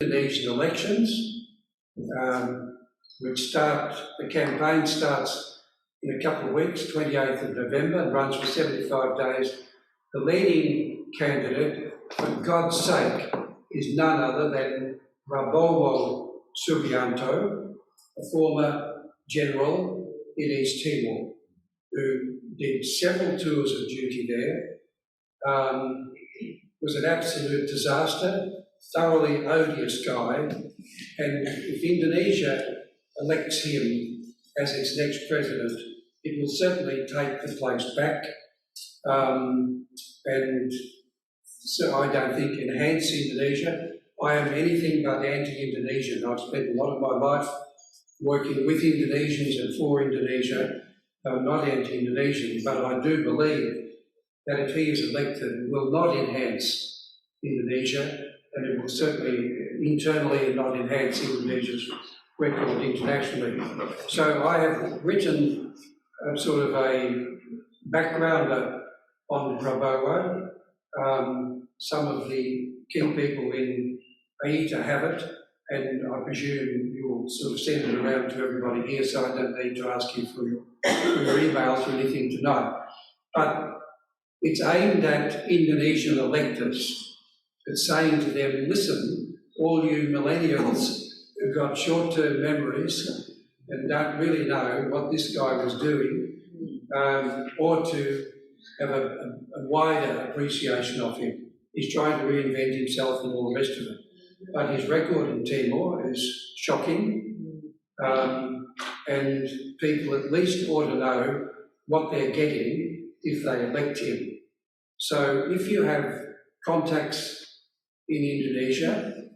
Indonesian elections, the campaign starts in a couple of weeks, 28th of November, and runs for 75 days. The leading candidate, for God's sake, is none other than Prabowo Subianto, a former general in East Timor, who did several tours of duty there, was an absolute disaster, thoroughly odious guy, and if Indonesia elects him as its next president, it will certainly take the place back, and so I don't think enhance Indonesia. I am anything but anti-Indonesian. I've spent a lot of my life working with Indonesians and for Indonesia. I'm not anti-Indonesian, but I do believe that if he is elected, it will not enhance Indonesia, and it will certainly internally not enhance Indonesia's record internationally. So I have written sort of a backgrounder on Prabowo. Some of the key people in AETA have it, and I presume you'll sort of send it around to everybody here, so I don't need to ask you for your emails or anything tonight. But it's aimed at Indonesian electors. It's saying to them, listen, all you millennials who've got short-term memories and don't really know what this guy was doing, or to have a wider appreciation of him. He's trying to reinvent himself and all the rest of it. But his record in Timor is shocking, and people at least ought to know what they're getting if they elect him. So if you have contacts in Indonesia,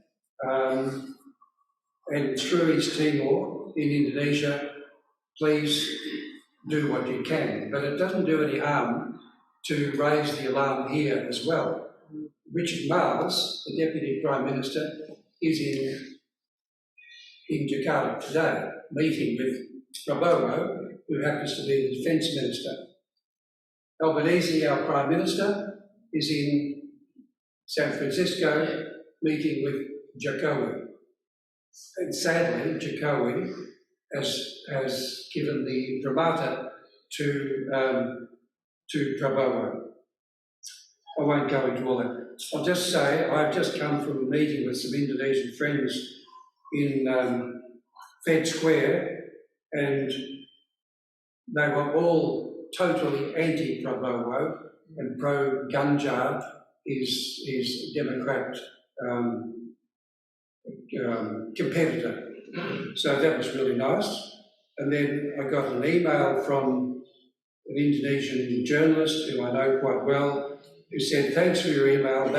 and through East Timor in Indonesia, please do what you can. But it doesn't do any harm to raise the alarm here as well. Richard Marles, the Deputy Prime Minister, is in Jakarta today, meeting with Prabowo, who happens to be the Defence Minister. Albanese, our Prime Minister, is in San Francisco, meeting with Jokowi. And sadly, Jokowi has given the primata to Prabowo. I won't go into all that. I'll just say I've just come from a meeting with some Indonesian friends in Fed Square, and they were all totally anti-Prabowo and pro-Ganjar, his Democrat competitor. So that was really nice. And then I got an email from an Indonesian journalist who I know quite well, who said, thanks for your email,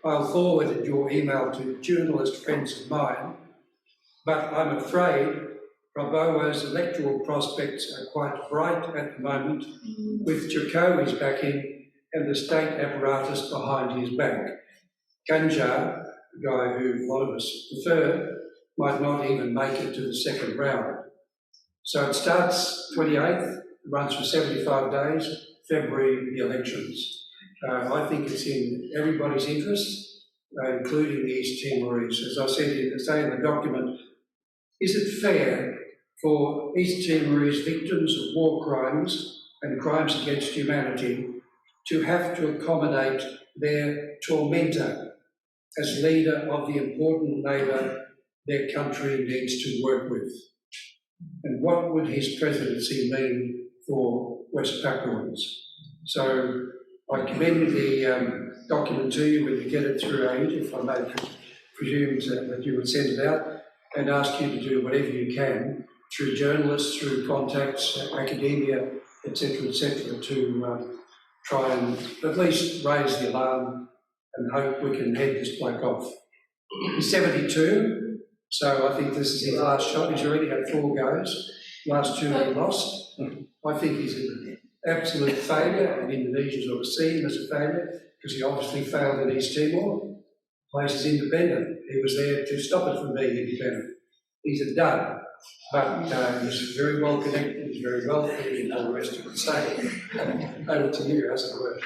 I'll forward your email to journalist friends of mine, but I'm afraid Prabowo's electoral prospects are quite bright at the moment, with Jokowi's backing and the state apparatus behind his back. Ganjar, the guy who a lot of us prefer, might not even make it to the second round. So it starts 28th, runs for 75 days, February, the elections. I think it's in everybody's interest, including the East Timorese. As I say in the document, is it fair for East Timorese victims of war crimes and crimes against humanity to have to accommodate their tormentor as leader of the important neighbour their country needs to work with? And what would his presidency mean for West Papuans? So I commend the document to you when you get it through AETA, if I may presume that you would send it out, and ask you to do whatever you can through journalists, through contacts, academia, etc., to try and at least raise the alarm and hope we can head this bloke off. He's 72, so I think this is his last shot. He's already had 4 goes, last 2 he lost. I think he's an absolute failure, and Indonesians ought to see him as a failure, because he obviously failed in East Timor. The place is independent. He was there to stop it from being independent. He's a dud, but he's very well connected, he's very wealthy, and all the rest of it. So, over to you, as it were.